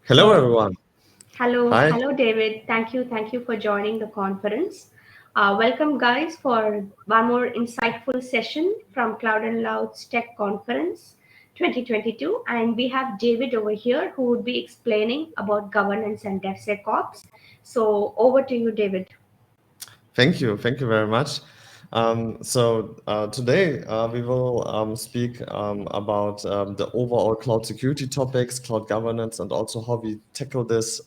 Hello, Hello, everyone. Hi. hello, David. Thank you for joining the conference. Welcome, guys, for one more insightful session from Cloud and Loud's Tech Conference 2022. And we have David over here who would be explaining about governance and DevSecOps. So, over to you, David. Thank you. Thank you very much. Today we will speak about the overall cloud security topics, cloud governance, and also how we tackle this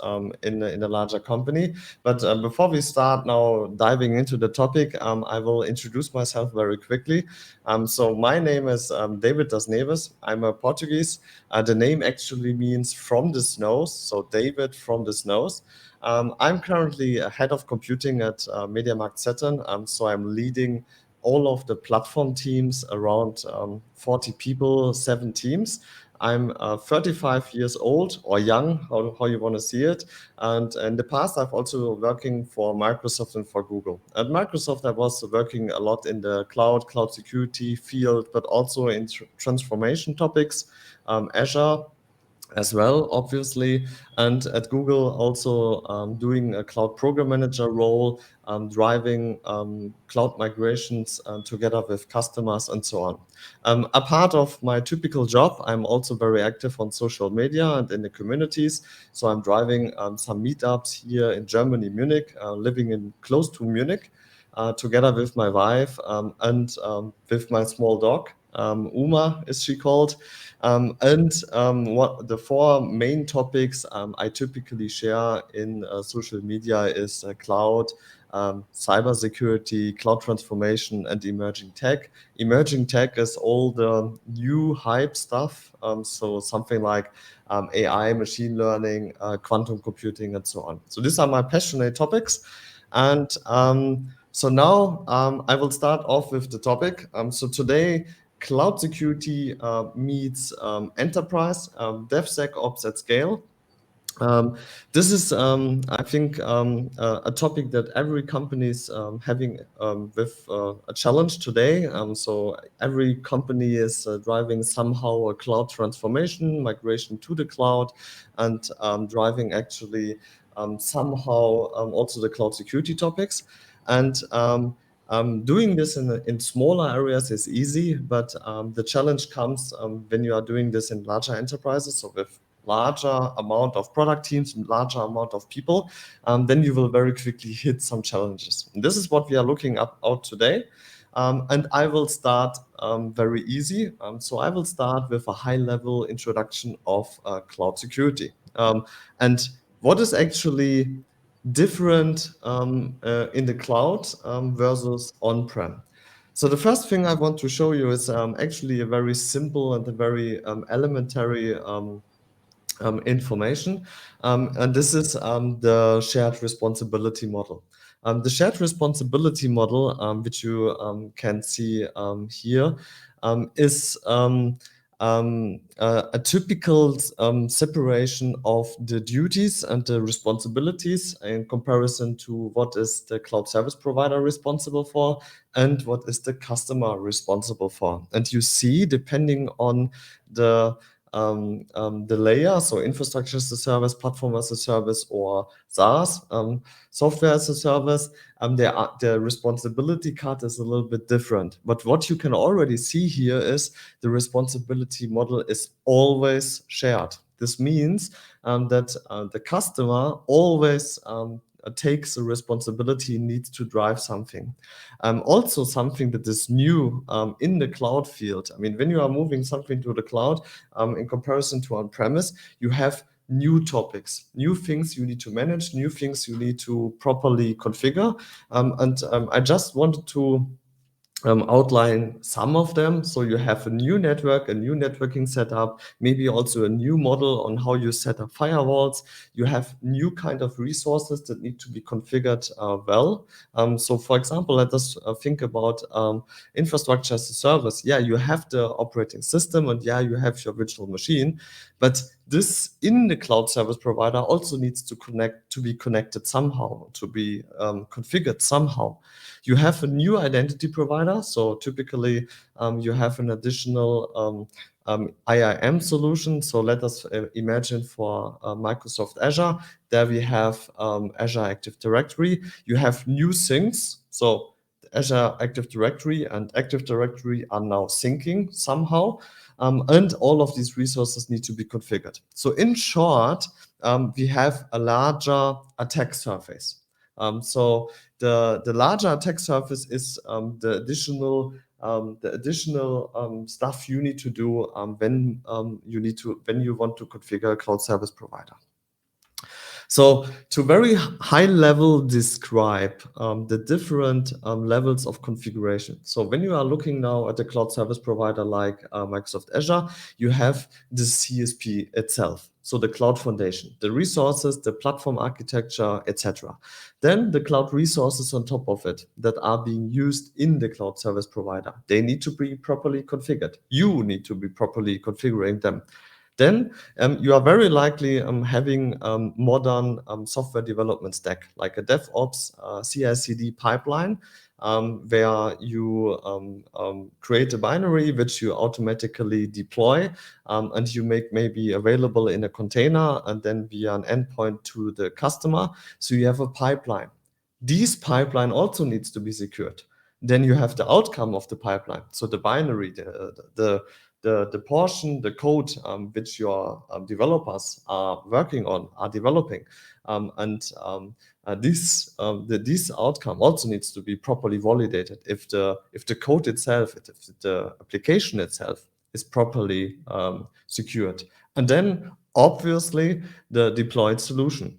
in a larger company. But before we start now diving into the topic, I will introduce myself very quickly. My name is David das Neves. I'm a Portuguese. The name actually means from the snows, so David from the snows. I'm currently a head of computing at MediaMarkt Saturn, so I'm leading all of the platform teams, around 40 people, 7 teams. I'm 35 years old or young, how you want to see it. And in the past, I've also working for Microsoft and for Google. At Microsoft, I was working a lot in the cloud security field, but also in transformation topics, Azure, as well, obviously. And at Google, also doing a cloud program manager role, driving cloud migrations together with customers and so on. A part of my typical job, I'm also very active on social media and in the communities. So I'm driving some meetups here in Germany, Munich, living in close to Munich, together with my wife and with my small dog. Uma is she called. What the 4 main topics I typically share in social media is cloud, cybersecurity, cloud transformation, and emerging tech. Emerging tech is all the new hype stuff, so something like AI, machine learning, quantum computing, and so on. So these are my passionate topics. And so now I will start off with the topic. So today, cloud security meets enterprise, DevSecOps at scale. This is, I think, a topic that every company is having with a challenge today. So every company is driving somehow a cloud transformation, migration to the cloud, and driving actually somehow also the cloud security topics. And doing this in smaller areas is easy, but the challenge comes when you are doing this in larger enterprises, so with larger amount of product teams and larger amount of people, then you will very quickly hit some challenges. And this is what we are looking out today. And I will start very easy. So I will start with a high-level introduction of cloud security. And what is actually different in the cloud versus on-prem. So the first thing I want to show you is actually a very simple and a very elementary information. And this is the shared responsibility model. The shared responsibility model, which you can see here, is a typical separation of the duties and the responsibilities in comparison to what is the cloud service provider responsible for and what is the customer responsible for. And you see, depending on the layer, so infrastructure as a service, platform as a service, or SaaS, software as a service, the responsibility cut is a little bit different. But what you can already see here is the responsibility model is always shared. This means that the customer always takes the responsibility, needs to drive something. Also, something that is new in the cloud field. I mean, when you are moving something to the cloud, in comparison to on-premise, you have new topics, new things you need to manage, new things you need to properly configure. I just wanted to outline some of them. So you have a new network, a new networking setup, maybe also a new model on how you set up firewalls. You have new kind of resources that need to be configured well. So for example, let us think about infrastructure as a service. Yeah, you have the operating system and yeah, you have your virtual machine, but this in the cloud service provider also needs to be connected somehow, to be configured somehow. You have a new identity provider, so typically you have an additional IAM solution. So let us imagine for Microsoft Azure, there we have Azure Active Directory. You have new things. So Azure Active Directory and Active Directory are now syncing somehow. And all of these resources need to be configured. So in short, we have a larger attack surface. So the larger attack surface is the additional stuff you need to do when you want to configure a cloud service provider. So to very high level describe the different levels of configuration. So when you are looking now at a cloud service provider like Microsoft Azure, you have the CSP itself. So the cloud foundation, the resources, the platform architecture, etc. Then the cloud resources on top of it that are being used in the cloud service provider. They need to be properly configured. You need to be properly configuring them. Then you are very likely having modern software development stack like a DevOps CI/CD pipeline, where you create a binary which you automatically deploy, and you make maybe available in a container and then via an endpoint to the customer. So you have a pipeline. This pipeline also needs to be secured. Then you have the outcome of the pipeline. So the binary, the portion, the code which your developers are working on, are developing, this outcome also needs to be properly validated. If the code itself, if the application itself is properly secured, and then obviously the deployed solution.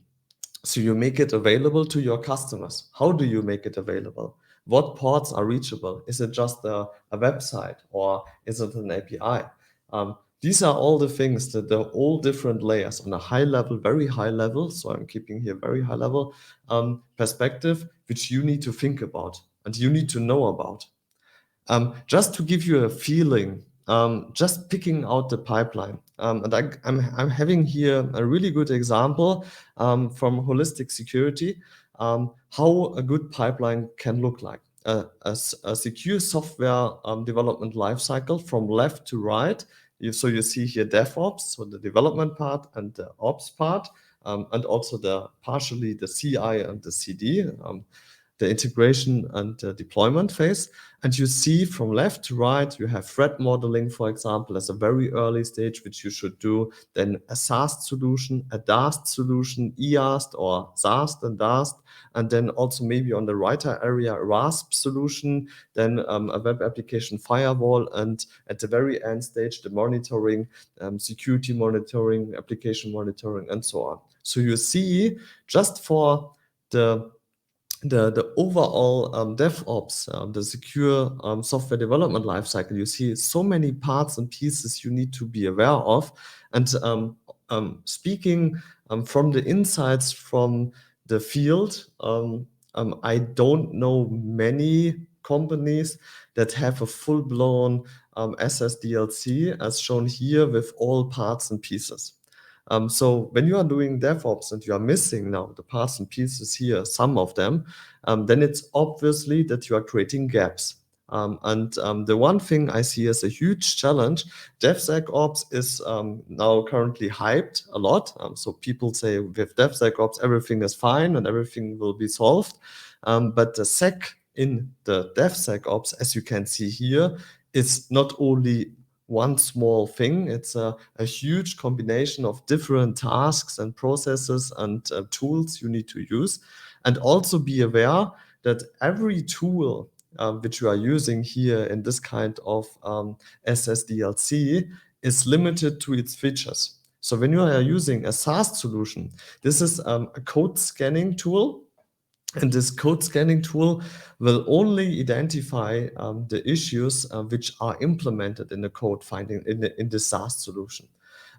So you make it available to your customers. How do you make it available? What ports are reachable? Is it just a website or is it an API? These are all the things that they're all different layers on a high level, very high level. So I'm keeping here very high level perspective, which you need to think about and you need to know about. Just to give you a feeling, just picking out the pipeline. And I'm having here a really good example from holistic security, how a good pipeline can look like. A secure software development lifecycle from left to right. So you see here DevOps, so the development part and the ops part, and also partially the CI and the CD. The integration and the deployment phase. And you see from left to right, you have threat modeling, for example, as a very early stage, which you should do. Then a SAST solution, a DAST solution, EAST or SAST and DAST. And then also maybe on the right area, a RASP solution, then a web application firewall. And at the very end stage, the monitoring, security monitoring, application monitoring, and so on. So you see just for the overall DevOps, the secure software development lifecycle, you see so many parts and pieces you need to be aware of. And speaking from the insights from the field, I don't know many companies that have a full-blown SSDLC as shown here with all parts and pieces. So when you are doing DevOps and you are missing now the parts and pieces here, some of them, then it's obviously that you are creating gaps. The one thing I see as a huge challenge, Devsecops is now currently hyped a lot. So people say with Devsecops, everything is fine and everything will be solved. But the sec in the Devsecops, as you can see here, is not only one small thing. It's a huge combination of different tasks and processes and tools you need to use. And also be aware that every tool which you are using here in this kind of SSDLC is limited to its features. So when you are using a SAST solution, this is a code scanning tool. And this code scanning tool will only identify the issues which are implemented in the code finding in the SAST solution.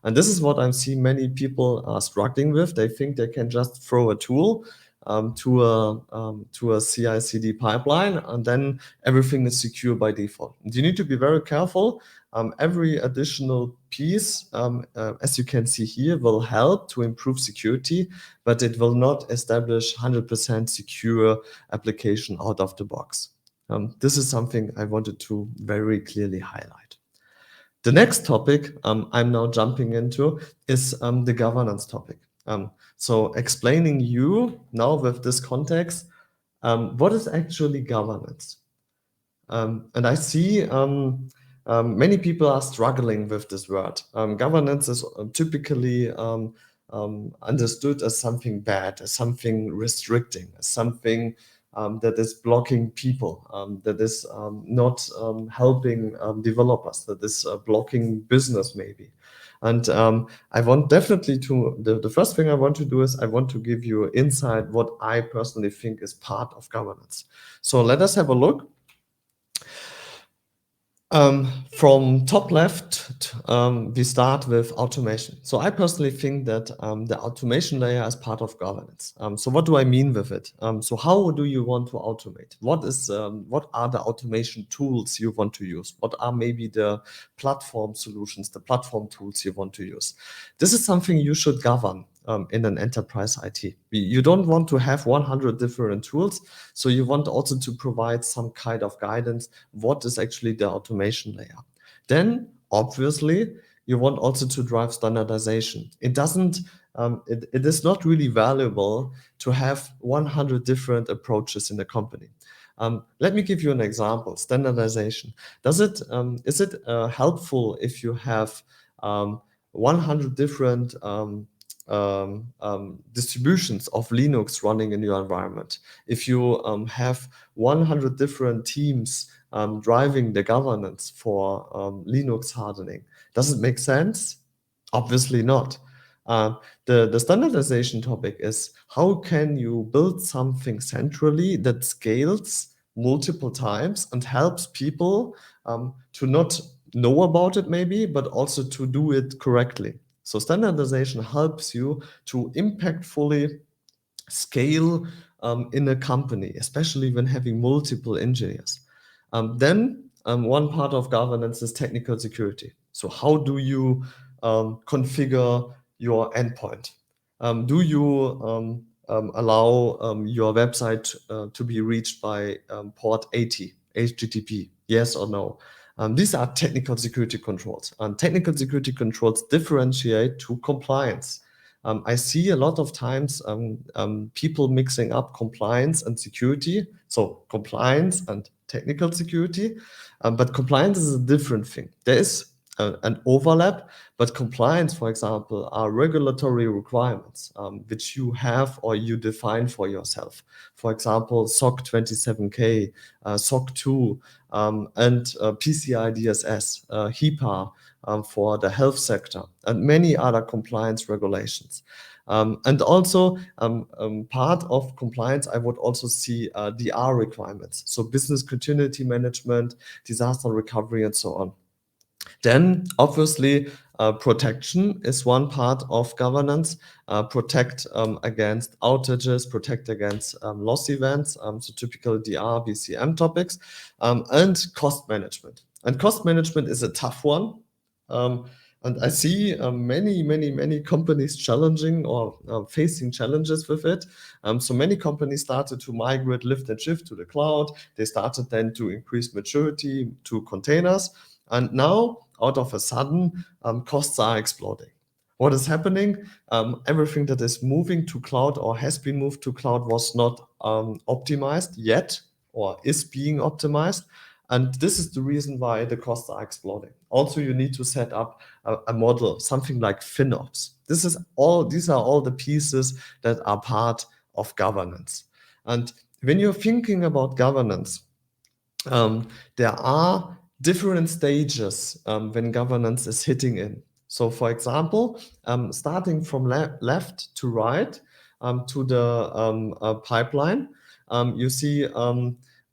And this is what I'm seeing many people are struggling with. They think they can just throw a tool to a CI/CD pipeline, and then everything is secure by default. And you need to be very careful. Every additional piece, as you can see here, will help to improve security, but it will not establish 100% secure application out of the box. This is something I wanted to very clearly highlight. The next topic I'm now jumping into is the governance topic. So explaining you now with this context, what is actually governance? And I see many people are struggling with this word. Governance is typically understood as something bad, as something restricting, as something that is blocking people, that is not helping developers, that is blocking business maybe. And I want definitely to, the first thing I want to do is I want to give you insight what I personally think is part of governance. So let us have a look. From top left, we start with automation. So I personally think that the automation layer is part of governance. So what do I mean with it? So how do you want to automate? What are the automation tools you want to use? What are maybe the platform solutions, the platform tools you want to use? This is something you should govern in an enterprise IT. You don't want to have 100 different tools. So you want also to provide some kind of guidance. What is actually the automation layer? Then obviously you want also to drive standardization. It doesn't, it is not really valuable to have 100 different approaches in a company. Let me give you an example, standardization. Is it helpful if you have 100 different distributions of Linux running in your environment? If you have 100 different teams driving the governance for Linux hardening, does it make sense? Obviously not. The standardization topic is how can you build something centrally that scales multiple times and helps people to not know about it maybe, but also to do it correctly. So standardization helps you to impactfully scale in a company, especially when having multiple engineers. Then one part of governance is technical security. So how do you configure your endpoint? Do you allow your website to be reached by port 80, HTTP? Yes or no? These are technical security controls, and technical security controls differentiate to compliance. I see a lot of times people mixing up compliance and security. So compliance and technical security, but compliance is a different thing. There is an overlap, but compliance, for example, are regulatory requirements which you have or you define for yourself. For example, SOC 27K, SOC 2, and PCI DSS, HIPAA for the health sector, and many other compliance regulations. And also part of compliance, I would also see DR requirements. So business continuity management, disaster recovery, and so on. Then obviously protection is one part of governance. Protect against outages, protect against loss events, so typical DR, BCM topics, and cost management. And cost management is a tough one. And I see many companies challenging or facing challenges with it. So many companies started to migrate lift and shift to the cloud. They started then to increase maturity to containers. And now, out of a sudden, costs are exploding. What is happening? Everything that is moving to cloud or has been moved to cloud was not optimized yet or is being optimized. And this is the reason why the costs are exploding. Also, you need to set up a model, something like FinOps. These are all the pieces that are part of governance. And when you're thinking about governance, there are different stages when governance is hitting in. So for example, starting from left to right to the pipeline, you see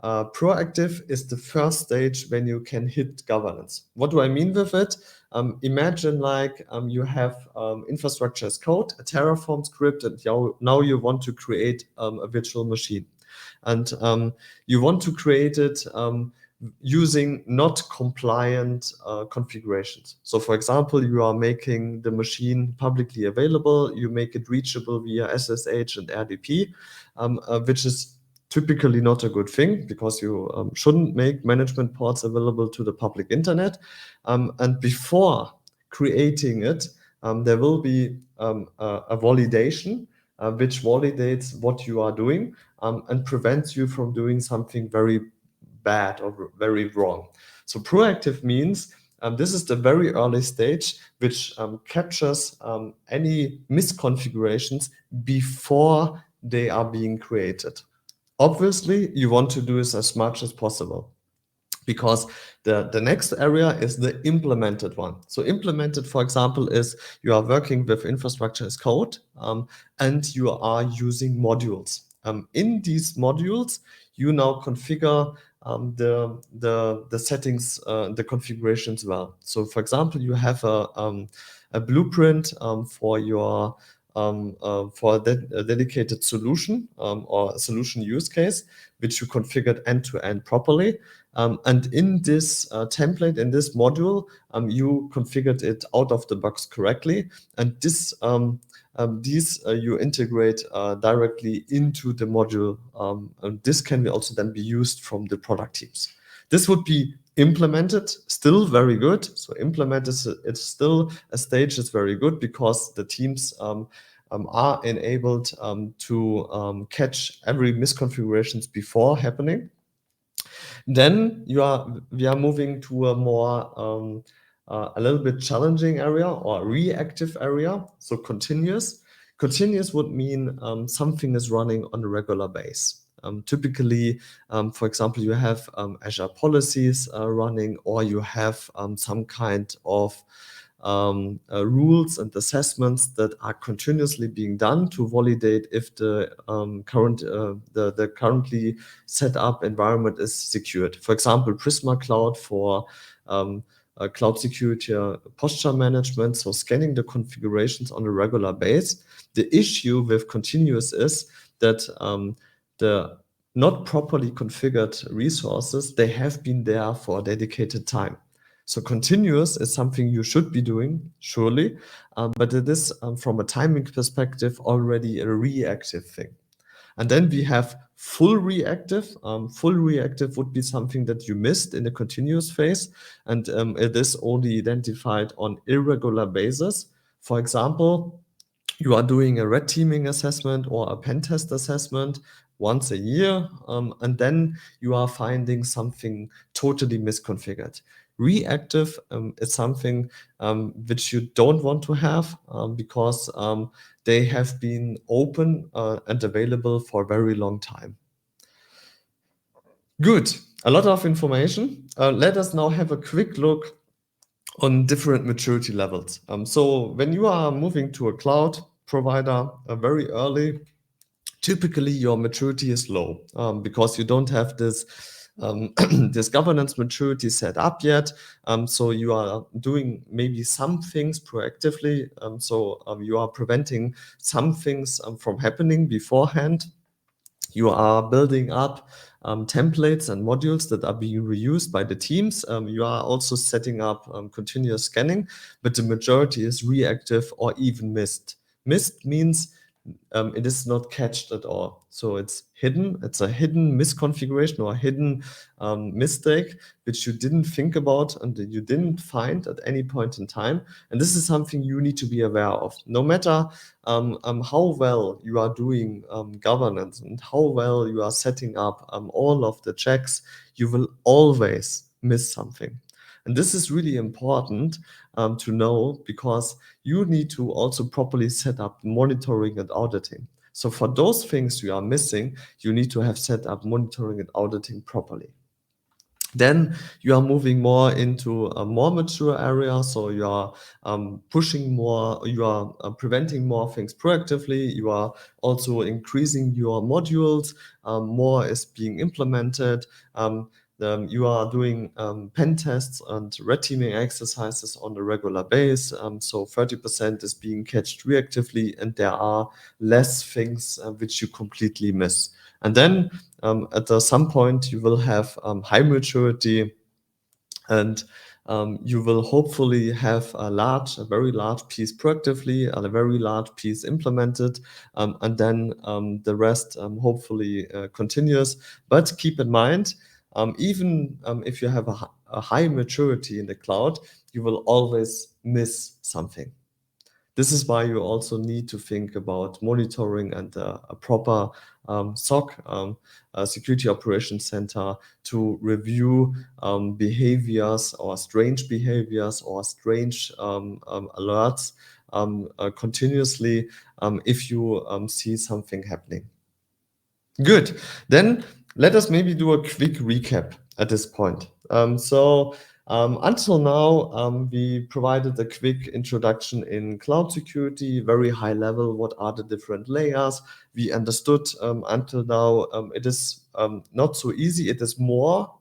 proactive is the first stage when you can hit governance. What do I mean with it? Imagine like you have infrastructure as code, a Terraform script, and now you want to create a virtual machine. And you want to create it using not compliant configurations. So for example, you are making the machine publicly available, you make it reachable via SSH and RDP, which is typically not a good thing, because you shouldn't make management ports available to the public internet. And before creating it, there will be a validation which validates what you are doing and prevents you from doing something very bad or very wrong. So proactive means this is the very early stage which captures any misconfigurations before they are being created. Obviously, you want to do this as much as possible, because the next area is the implemented one. So implemented, for example, is you are working with infrastructure as code and you are using modules. In these modules, you now configure the settings, the configurations well. So for example, you have a blueprint for your for a dedicated solution or a solution use case, which you configured end-to-end properly. And in this template, in this module, you configured it out of the box correctly. And this, these you integrate directly into the module. And this can also then be used from the product teams. This would be implemented, still very good. So implemented, it's still a stage that's very good, because the teams are enabled to catch every misconfigurations before happening. Then we are moving to a more a little bit challenging area, or reactive area. So continuous. Continuous would mean something is running on a regular basis. Typically, for example, you have Azure policies running, or you have some kind of rules and assessments that are continuously being done to validate if the currently set up environment is secured. For example, Prisma Cloud for cloud security posture management, so scanning the configurations on a regular basis. The issue with continuous is that the not properly configured resources, they have been there for a dedicated time. So continuous is something you should be doing, surely, but it is, from a timing perspective, already a reactive thing. And then we have full reactive. Full reactive would be something that you missed in the continuous phase, and it is only identified on irregular basis. For example, you are doing a red teaming assessment or a pen test assessment once a year, and then you are finding something totally misconfigured. Reactive is something which you don't want to have, because they have been open and available for a very long time. Good, a lot of information. Let us now have a quick look on different maturity levels. So when you are moving to a cloud provider very early, typically your maturity is low, because you don't have this this governance maturity set up yet. So you are doing maybe some things proactively. So you are preventing some things from happening beforehand. You are building up templates and modules that are being reused by the teams. You are also setting up continuous scanning, but the majority is reactive or even missed. Missed means it is not catched at all. So it's hidden. It's a hidden misconfiguration or a hidden mistake which you didn't think about and that you didn't find at any point in time. And this is something you need to be aware of. No matter how well you are doing governance and how well you are setting up all of the checks, you will always miss something. And this is really important to know, because you need to also properly set up monitoring and auditing. So for those things you are missing, you need to have set up monitoring and auditing properly. Then you are moving more into a more mature area. So you are pushing more, you are preventing more things proactively. You are also increasing your modules. More is being implemented. You are doing pen tests and red teaming exercises on a regular basis. So 30% is being catched reactively, and there are less things which you completely miss. And then at some point, you will have high maturity, and you will hopefully have a very large piece proactively, and a very large piece implemented, and then the rest hopefully continues. But keep in mind, even if you have a high maturity in the cloud, you will always miss something. This is why you also need to think about monitoring and a proper SOC, Security Operations Center, to review behaviors or strange behaviors or strange alerts continuously if you see something happening. Good. Then let us maybe do a quick recap at this point. Until now, we provided a quick introduction in cloud security, very high level. What are the different layers? We understood until now it is not so easy. It is more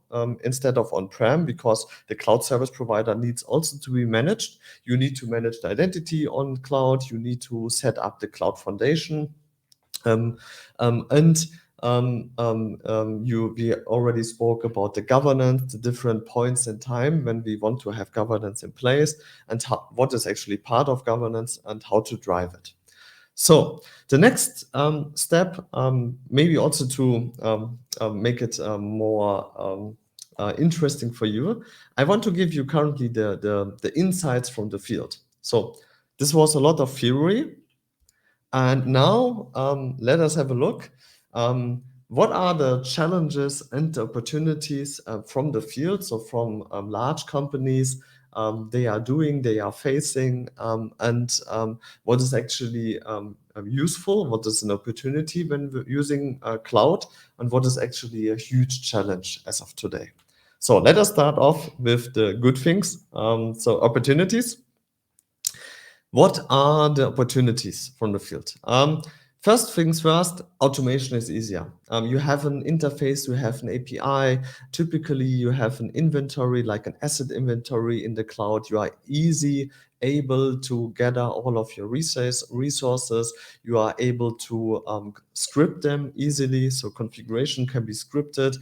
instead of on-prem, because the cloud service provider needs also to be managed. You need to manage the identity on cloud. You need to set up the cloud foundation. We already spoke about the governance, the different points in time when we want to have governance in place, and what is actually part of governance and how to drive it. So the next step, maybe also to make it more interesting for you, I want to give you currently the insights from the field. So this was a lot of theory. And now let us have a look. What are the challenges and the opportunities from the field? So from large companies, they are facing, and what is actually useful, what is an opportunity when we're using cloud, and what is actually a huge challenge as of today. So let us start off with the good things. So opportunities. What are the opportunities from the field? First things first, automation is easier. You have an interface, you have an API. Typically, you have an inventory, like an asset inventory in the cloud. You are easy able to gather all of your resources. You are able to script them easily, so configuration can be scripted.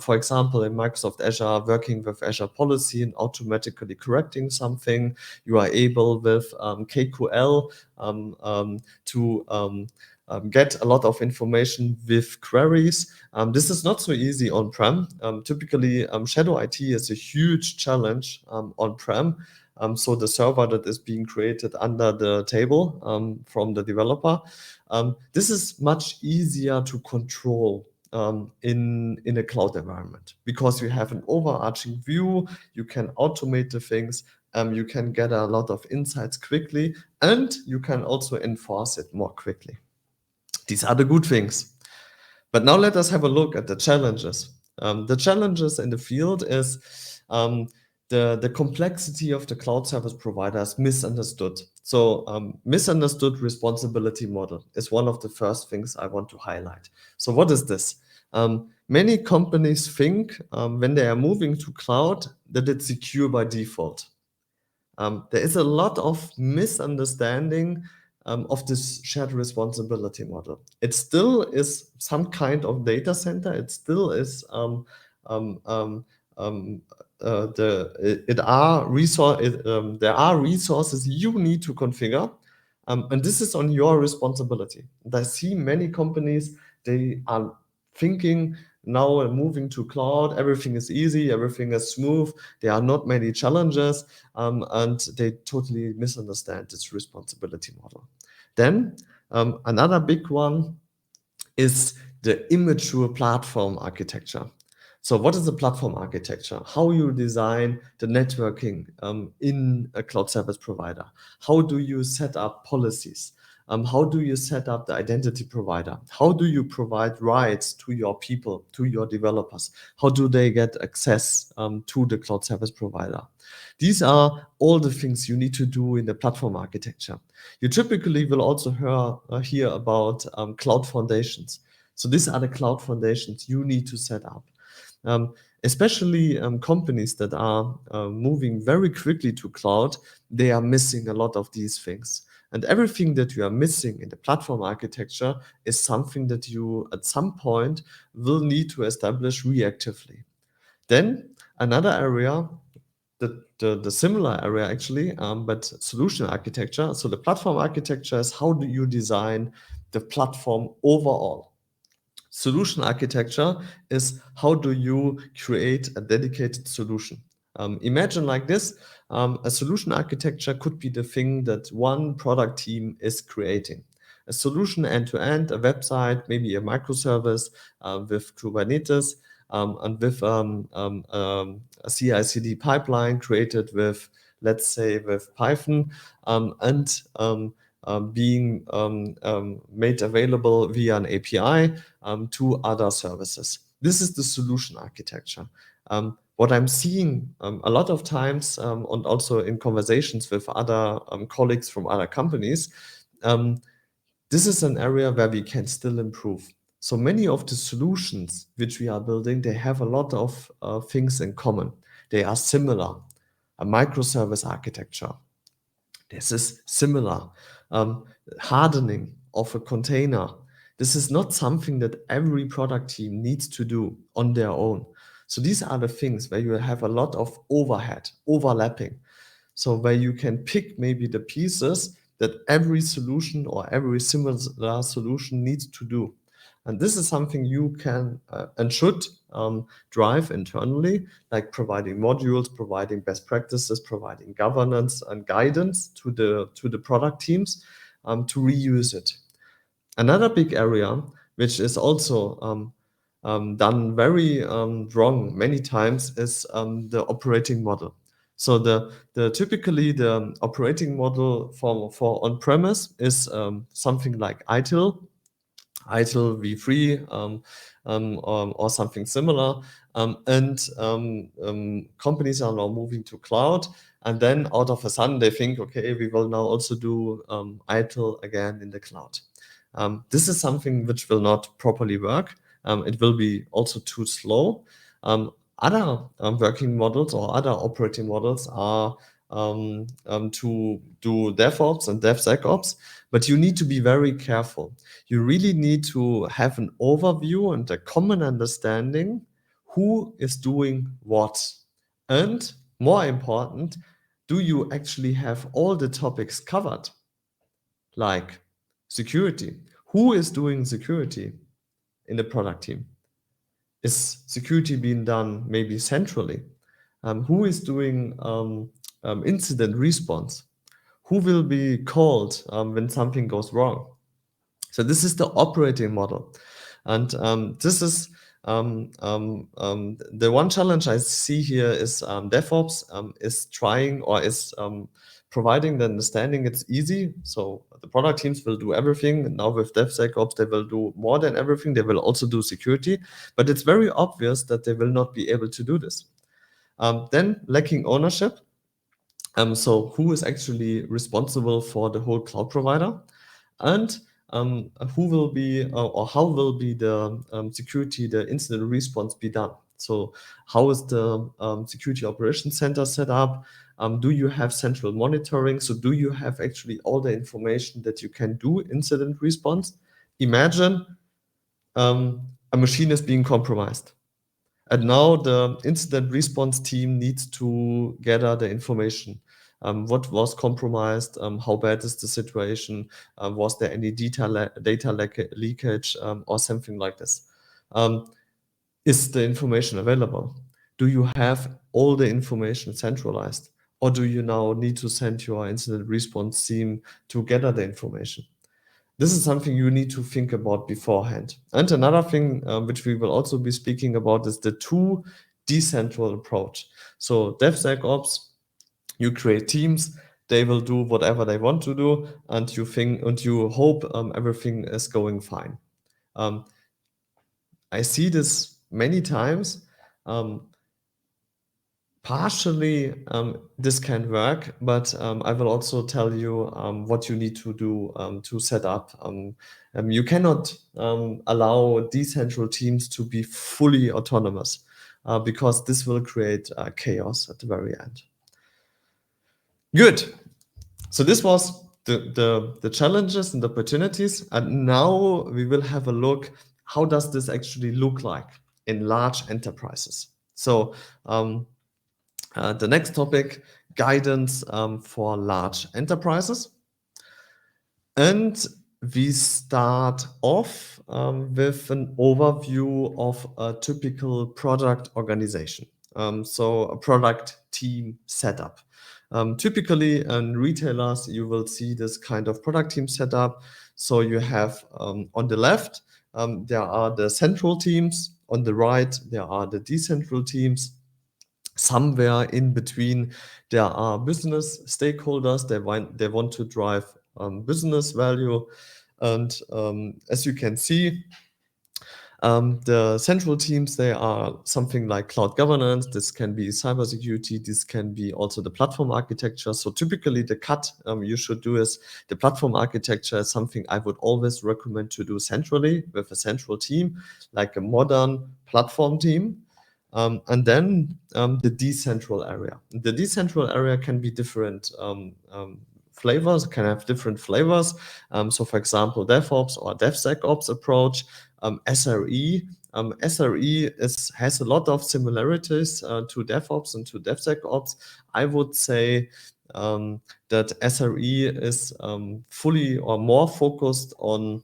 For example, in Microsoft Azure, working with Azure Policy and automatically correcting something. You are able with 𝐂𝐥𝐸L to get a lot of information with queries. This is not so easy on-prem. Typically, shadow IT is a huge challenge on-prem. So the server that is being created under the table from the developer, this is much easier to control in a cloud environment, because you have an overarching view, you can automate the things, you can get a lot of insights quickly, and you can also enforce it more quickly. These are the good things. But now let us have a look at the challenges. The challenges in the field is the complexity of the cloud service provider is misunderstood. So misunderstood responsibility model is one of the first things I want to highlight. So what is this? Many companies think when they are moving to cloud that it's secure by default. There is a lot of misunderstanding of this shared responsibility model. It still is some kind of data center. It still is there are resources you need to configure, and this is on your responsibility. And I see many companies, they are thinking now moving to cloud, everything is easy, everything is smooth, there are not many challenges, and they totally misunderstand this responsibility model. Then another big one is the immature platform architecture. So what is the platform architecture? How you design the networking in a cloud service provider? How do you set up policies? How do you set up the identity provider? How do you provide rights to your people, to your developers? How do they get access to the cloud service provider? These are all the things you need to do in the platform architecture. You typically will also hear about cloud foundations. So these are the cloud foundations you need to set up. Especially companies that are moving very quickly to cloud, they are missing a lot of these things. And everything that you are missing in the platform architecture is something that you at some point will need to establish reactively. Then another area the similar area actually, but solution architecture. So the platform architecture is how do you design the platform overall. Solution architecture is how do you create a dedicated solution. Imagine like this, a solution architecture could be the thing that one product team is creating. A solution end-to-end, a website, maybe a microservice with Kubernetes, and with a CI/CD pipeline created with, let's say, with Python, and being made available via an API to other services. This is the solution architecture. What I'm seeing a lot of times, and also in conversations with other colleagues from other companies, this is an area where we can still improve. So many of the solutions which we are building, they have a lot of things in common. They are similar. A microservice architecture, this is similar. Hardening of a container, this is not something that every product team needs to do on their own. So these are the things where you have a lot of overlapping. So where you can pick maybe the pieces that every solution or every similar solution needs to do. And this is something you can and should drive internally, like providing modules, providing best practices, providing governance and guidance to the product teams to reuse it. Another big area, which is also done very wrong many times, is the operating model. So the typically the operating model for on-premise is something like ITIL v3 or something similar, and companies are now moving to cloud, and then out of a sudden they think, okay, we will now also do ITIL again in the cloud. This is something which will not properly work. It will be also too slow. Other working models or other operating models are to do DevOps and DevSecOps, but you need to be very careful. You really need to have an overview and a common understanding who is doing what. And more important, do you actually have all the topics covered? Like security. Who is doing security in the product team? Is security being done maybe centrally? Who is doing incident response? Who will be called when something goes wrong? So this is the operating model. And this is the one challenge I see here is DevOps is trying or is providing the understanding it's easy. So the product teams will do everything. And now with DevSecOps, they will do more than everything. They will also do security. But it's very obvious that they will not be able to do this. Then lacking ownership. So who is actually responsible for the whole cloud provider? And who will be or how will be the security, the incident response be done? So how is the security operations center set up? Do you have central monitoring? So do you have actually all the information that you can do incident response? Imagine a machine is being compromised. And now the incident response team needs to gather the information. What was compromised? How bad is the situation? Was there any data leakage or something like this? Is the information available? Do you have all the information centralized? Or do you now need to send your incident response team to gather the information? This is something you need to think about beforehand. And another thing which we will also be speaking about is the two decentral approach. So DevSecOps, you create teams, they will do whatever they want to do, and you think and you hope everything is going fine. I see this many times. Partially, this can work, but I will also tell you what you need to do to set up. You cannot allow decentral teams to be fully autonomous because this will create chaos at the very end. Good. So this was the challenges and the opportunities, and now we will have a look. How does this actually look like in large enterprises? So The next topic, guidance for large enterprises. And we start off with an overview of a typical product organization. So a product team setup. Typically in retailers, you will see this kind of product team setup. So you have on the left, there are the central teams. On the right, there are the decentral teams. Somewhere in between, there are business stakeholders. They want to drive business value. And as you can see, the central teams, they are something like cloud governance. This can be cybersecurity. This can be also the platform architecture. So typically the cut you should do is the platform architecture is something I would always recommend to do centrally with a central team, like a modern platform team. And then the decentral area. The decentral area can be different flavors, can have different flavors. So for example, DevOps or Devsecops approach, SRE. SRE has a lot of similarities to DevOps and to DevSecOps. I would say that SRE is fully or more focused on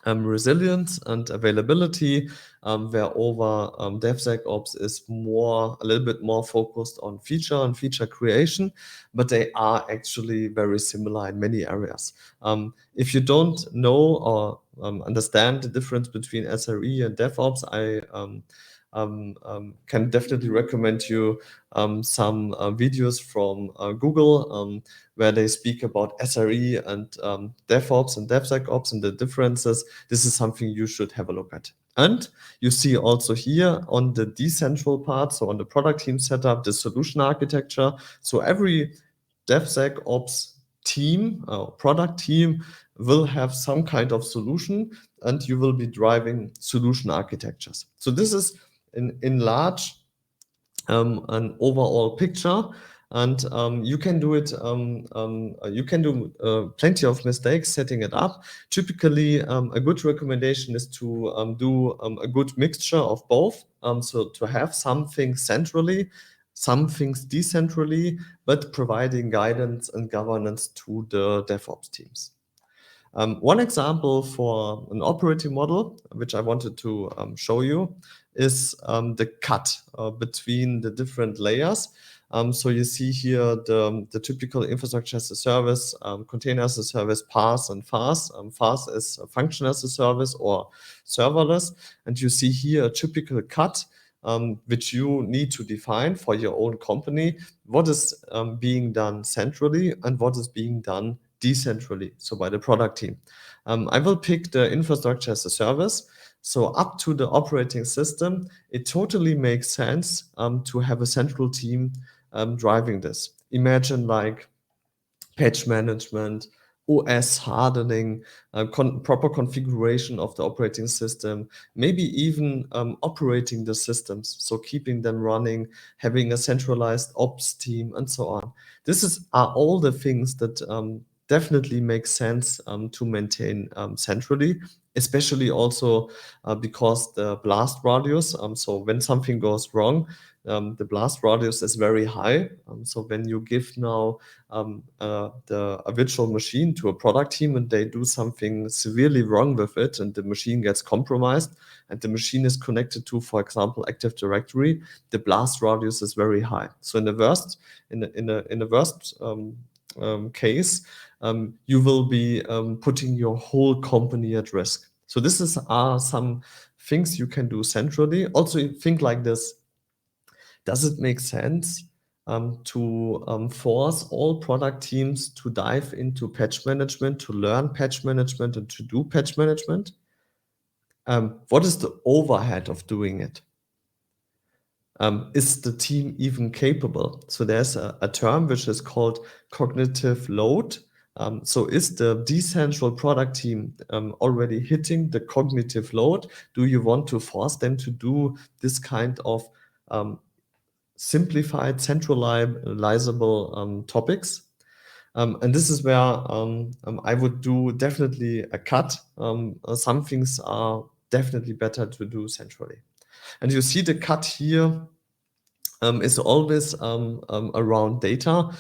resilience and availability, where over DevSecOps is a little bit more focused on feature creation, but they are actually very similar in many areas. If you don't know or understand the difference between SRE and DevOps, I can definitely recommend you some videos from Google where they speak about SRE and DevOps and DevSecOps and the differences. This is something you should have a look at. And you see also here on the decentral part, so on the product team setup, the solution architecture. So every DevSecOps team, product team will have some kind of solution, and you will be driving solution architectures. So this is in large an overall picture, and you can do it. You can do plenty of mistakes setting it up. Typically, a good recommendation is to do a good mixture of both. So to have some things centrally, some things decentrally, but providing guidance and governance to the DevOps teams. One example for an operating model, which I wanted to show you, is the cut between the different layers. So you see here the typical infrastructure as a service, container as a service, PaaS and FaaS. FaaS is a function as a service or serverless. And you see here a typical cut, which you need to define for your own company. What is being done centrally and what is being done decentrally, so by the product team. I will pick the infrastructure as a service. So up to the operating system, it totally makes sense to have a central team driving this. Imagine like patch management, OS hardening, proper configuration of the operating system, maybe even operating the systems, so keeping them running, having a centralized ops team, and so on. Are all the things that definitely make sense to maintain centrally, especially also because the blast radius, so when something goes wrong, the blast radius is very high. So when you give now a virtual machine to a product team and they do something severely wrong with it and the machine gets compromised and the machine is connected to, for example, Active Directory, the blast radius is very high. So in the worst case, you will be putting your whole company at risk. So are some things you can do centrally. Also, think like this. Does it make sense to force all product teams to dive into patch management, to learn patch management, and to do patch management? What is the overhead of doing it? Is the team even capable? So there's a term which is called cognitive load. So is the decentral product team already hitting the cognitive load? Do you want to force them to do this kind of simplified, centralizable topics? And this is where I would do definitely a cut. Some things are definitely better to do centrally. And you see the cut here is always around data.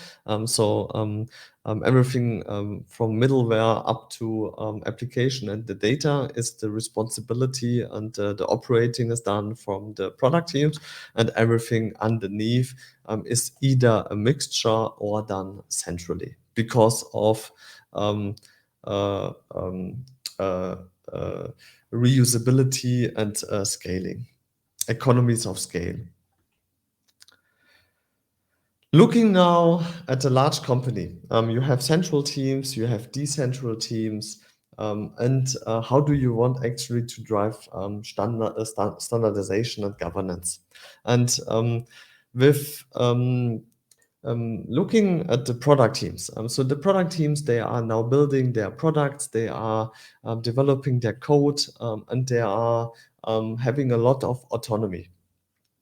Everything from middleware up to application, and the data is the responsibility, and the operating is done from the product teams, and everything underneath is either a mixture or done centrally because of um, uh, um, uh, uh, reusability and scaling, economies of scale. Looking now at a large company, you have central teams, you have decentral teams, and how do you want actually to drive standardization and governance? And with looking at the product teams, so the product teams, they are now building their products, they are developing their code, and they are having a lot of autonomy.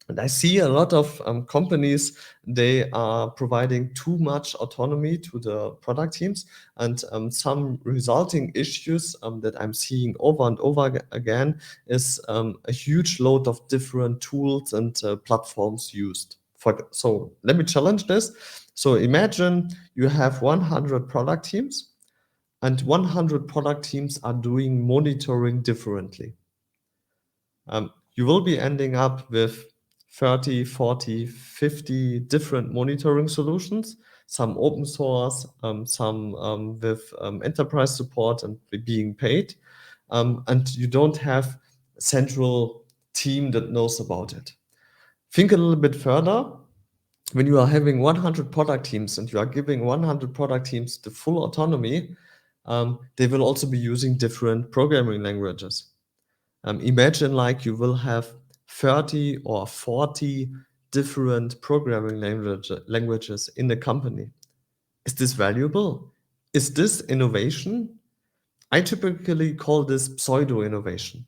And I see a lot of companies, they are providing too much autonomy to the product teams, and some resulting issues that I'm seeing over and over again is a huge load of different tools and platforms used. So let me challenge this. So imagine you have 100 product teams, and 100 product teams are doing monitoring differently. You will be ending up with 30, 40, 50 different monitoring solutions, some open source, some with enterprise support and being paid. And you don't have a central team that knows about it. Think a little bit further. When you are having 100 product teams and you are giving 100 product teams the full autonomy, they will also be using different programming languages. Imagine like you will have 30 or 40 different programming languages in the company. Is this valuable? Is this innovation? I typically call this pseudo innovation.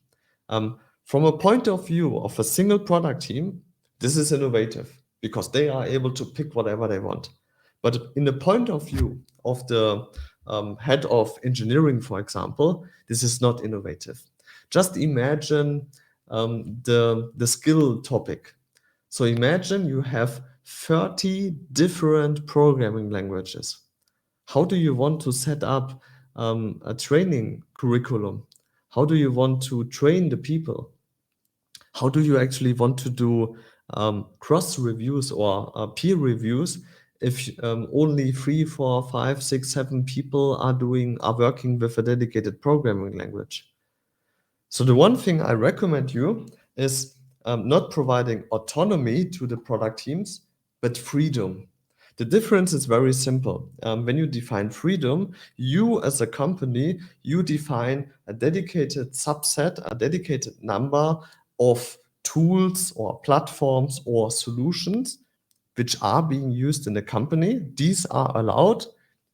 From a point of view of a single product team, this is innovative because they are able to pick whatever they want. But in the point of view of the head of engineering, for example, this is not innovative. Just imagine the skill topic. So imagine you have 30 different programming languages. How do you want to set up a training curriculum? How do you want to train the people? How do you actually want to do cross reviews or peer reviews if only 3, 4, 5, 6, 7 people are working with a dedicated programming language? So the one thing I recommend you is not providing autonomy to the product teams, but freedom. The difference is very simple. When you define freedom, you as a company, you define a dedicated subset, a dedicated number of tools or platforms or solutions which are being used in the company. These are allowed,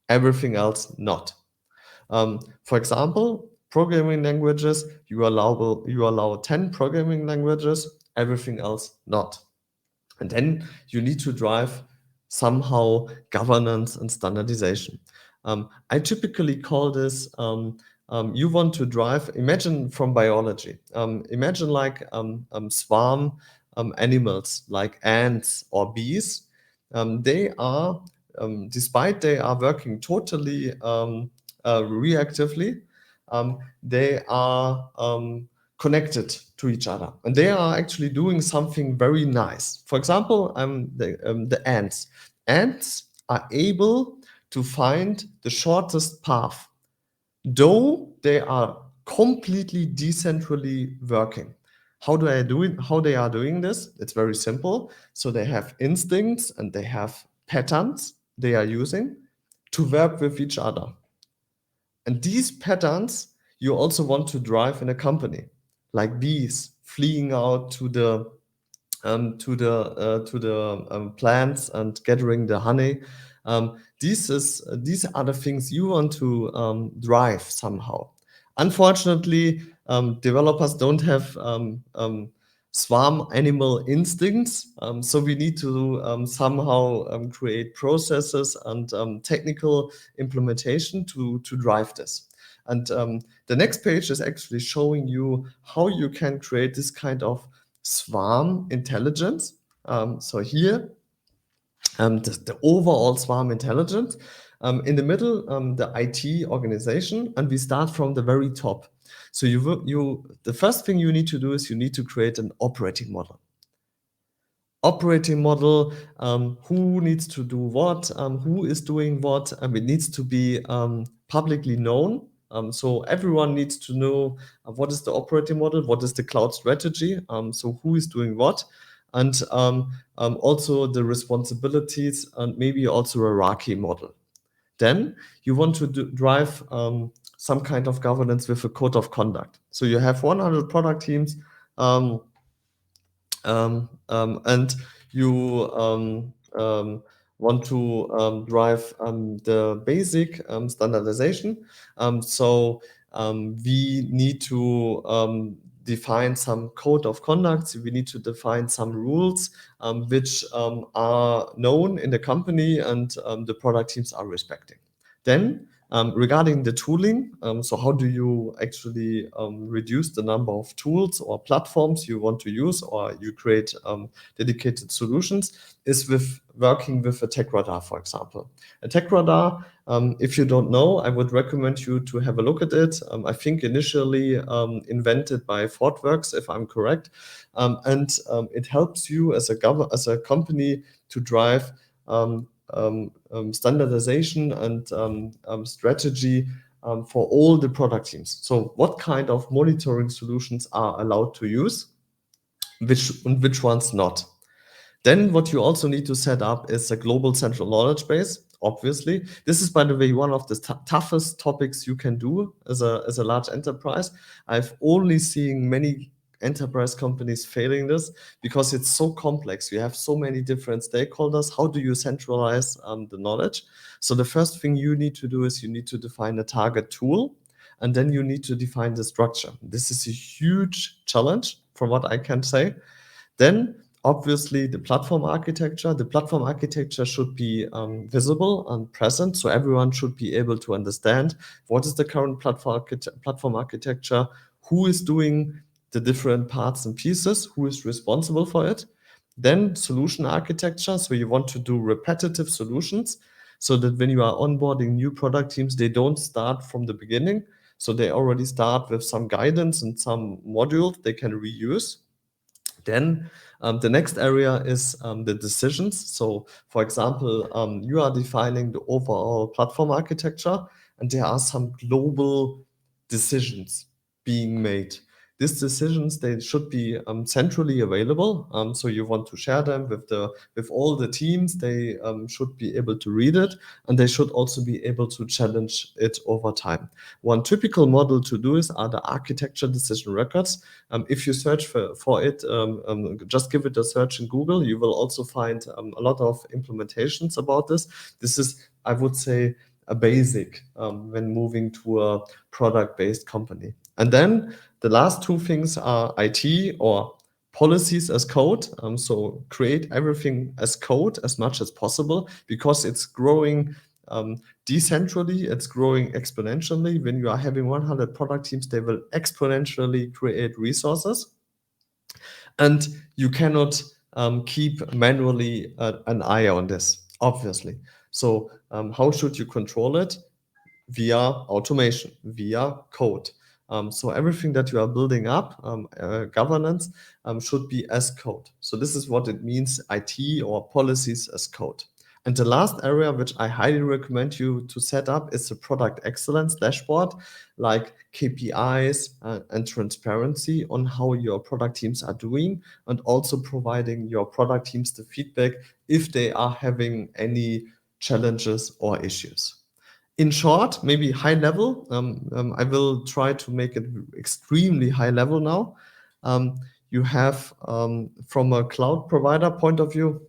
everything else not. For example, programming languages, you allow 10 programming languages, everything else not. And then you need to drive somehow governance and standardization. I typically call this you want to drive, imagine from biology, imagine like swarm animals like ants or bees. They are, despite they are working totally reactively, they are connected to each other, and they are actually doing something very nice. For example, the ants. Ants are able to find the shortest path, though they are completely decentrally working. How do I do it? How they are doing this? It's very simple. So they have instincts and they have patterns they are using to work with each other. And these patterns you also want to drive in a company, like bees fleeing out to the plants and gathering the honey. These are the things you want to drive somehow. Unfortunately, developers don't have swarm animal instincts, so we need to somehow create processes and technical implementation to drive this. And the next page is actually showing you how you can create this kind of swarm intelligence. So here, the overall swarm intelligence. In the middle, the IT organization, and we start from the very top. So the first thing you need to do is you need to create an operating model. Who needs to do what, who is doing what, it needs to be publicly known. So everyone needs to know what is the operating model, what is the cloud strategy, so who is doing what, and also the responsibilities, and maybe also a hierarchy model. Then you want to drive some kind of governance with a code of conduct. So you have 100 product teams, and you want to drive the basic standardization. So we need to define some code of conduct. We need to define some rules which are known in the company and the product teams are respecting. Then regarding the tooling, so how do you actually reduce the number of tools or platforms you want to use, or you create dedicated solutions, is with working with a tech radar, for example. A tech radar, if you don't know, I would recommend you to have a look at it. I think initially invented by ThoughtWorks, if I'm correct. And it helps you as a company to drive standardization and strategy for all the product teams. So what kind of monitoring solutions are allowed to use, which ones not? Then what you also need to set up is a global central knowledge base. Obviously, this is, by the way, one of the toughest topics you can do as a large enterprise. I've only seen many enterprise companies failing this because it's so complex. You have so many different stakeholders. How do you centralize the knowledge? So the first thing you need to do is you need to define a target tool, and then you need to define the structure. This is a huge challenge from what I can say. Then obviously the platform architecture. The platform architecture should be visible and present, so everyone should be able to understand what is the current platform architecture, who is doing the different parts and pieces, who is responsible for it. Then solution architecture, so you want to do repetitive solutions, so that when you are onboarding new product teams, they don't start from the beginning, so they already start with some guidance and some modules they can reuse. Then the next area is the decisions. So for example, you are defining the overall platform architecture, and there are some global decisions being made. These decisions, they should be centrally available. So you want to share them with all the teams. They should be able to read it, and they should also be able to challenge it over time. One typical model to do are the architecture decision records. If you search for it, just give it a search in Google. You will also find a lot of implementations about this. This is, I would say, a basic when moving to a product-based company. And then the last two things are IT or policies as code. So create everything as code as much as possible, because it's growing decentrally, it's growing exponentially. When you are having 100 product teams, they will exponentially create resources. And you cannot keep manually an eye on this, obviously. So how should you control it? Via automation, via code. So everything that you are building up, governance, should be as code. So this is what it means, IT or policies as code. And the last area, which I highly recommend you to set up, is the product excellence dashboard, like KPIs and transparency on how your product teams are doing, and also providing your product teams the feedback if they are having any challenges or issues. In short, maybe high level, I will try to make it extremely high level now. You have, from a cloud provider point of view,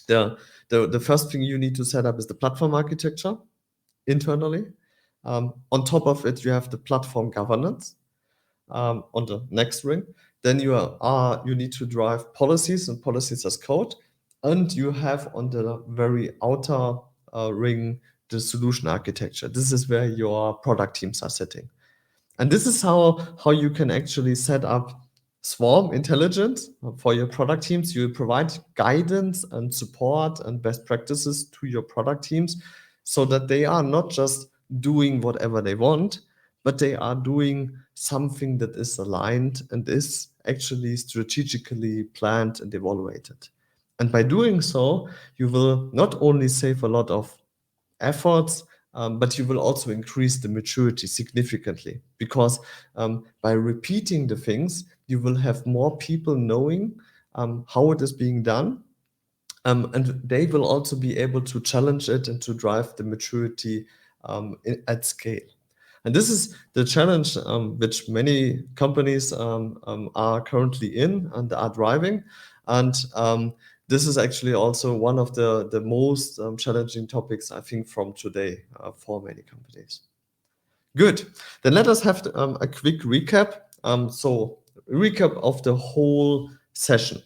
the first thing you need to set up is the platform architecture internally. On top of it, you have the platform governance on the next ring. Then you need to drive policies and policies as code. And you have on the very outer ring the solution architecture. This is where your product teams are sitting. And this is how you can actually set up swarm intelligence for your product teams. You will provide guidance and support and best practices to your product teams so that they are not just doing whatever they want, but they are doing something that is aligned and is actually strategically planned and evaluated. And by doing so, you will not only save a lot of efforts, but you will also increase the maturity significantly because by repeating the things, you will have more people knowing how it is being done. And they will also be able to challenge it and to drive the maturity at scale. And this is the challenge which many companies are currently in and are driving. And this is actually also one of the most challenging topics, I think, from today for many companies. Good. Then let us have a quick recap. So, recap of the whole session.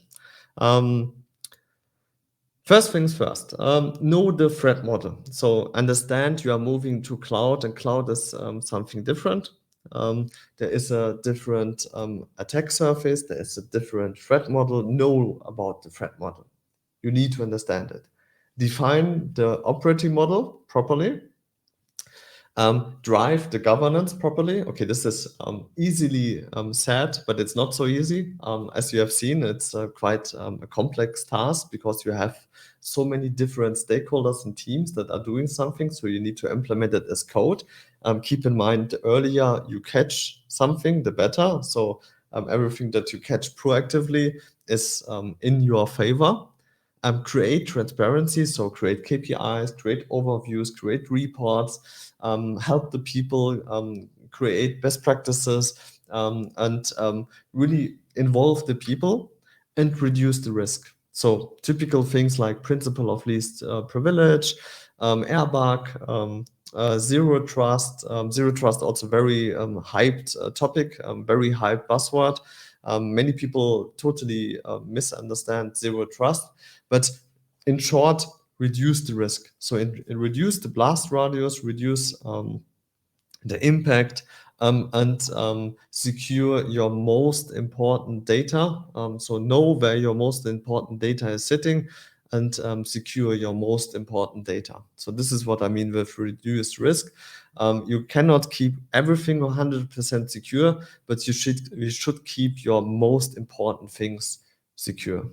First things first, know the threat model. So understand you are moving to cloud, and cloud is something different. There is a different attack surface. There is a different threat model. Know about the threat model. You need to understand it. Define the operating model properly. Drive the governance properly. Okay, this is easily said, but it's not so easy. As you have seen, it's quite a complex task because you have so many different stakeholders and teams that are doing something. So you need to implement it as code. Keep in mind, the earlier you catch something, the better. So everything that you catch proactively is in your favor. Create transparency, so create KPIs, create overviews, create reports, help the people create best practices, and really involve the people and reduce the risk. So typical things like principle of least privilege, airbag, zero trust. Zero trust also very hyped topic, very hyped buzzword. Many people totally misunderstand zero trust, but in short, reduce the risk. So reduce the blast radius, reduce the impact, and secure your most important data. So know where your most important data is sitting and secure your most important data. So this is what I mean with reduced risk. You cannot keep everything 100% secure, but you should keep your most important things secure.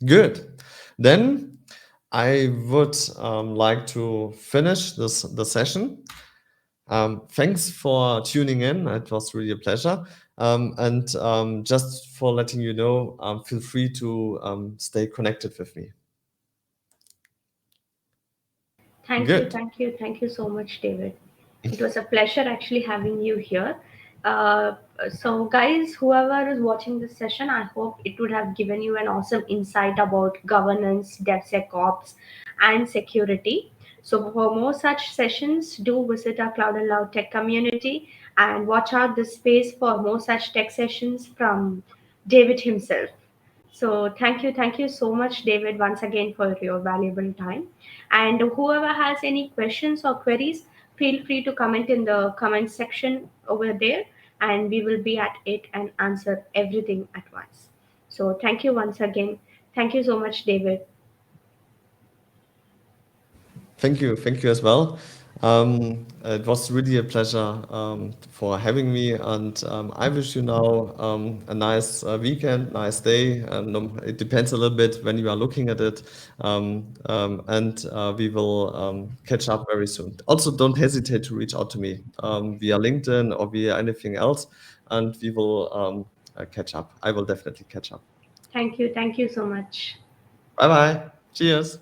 Good. Then I would like to finish the session. Thanks for tuning in. It was really a pleasure. And just for letting you know, feel free to stay connected with me. Good. Thank you so much, David. It was a pleasure actually having you here. Uh, so, guys, whoever is watching this session, I hope it would have given you an awesome insight about governance, DevSecOps, and security. So, for more such sessions, do visit our Cloud and Loud Tech community and watch out this space for more such tech sessions from David himself. So thank you so much, David, once again for your valuable time. And whoever has any questions or queries, feel free to comment in the comment section over there, and we will be at it and answer everything at once. So thank you once again. Thank you so much, David. Thank you as well. It was really a pleasure for having me, and I wish you now a nice weekend, nice day. It depends a little bit when you are looking at it, and we will catch up very soon. Also, don't hesitate to reach out to me via LinkedIn or via anything else, and we will catch up. I will definitely catch up. Thank you so much. Bye bye. Cheers.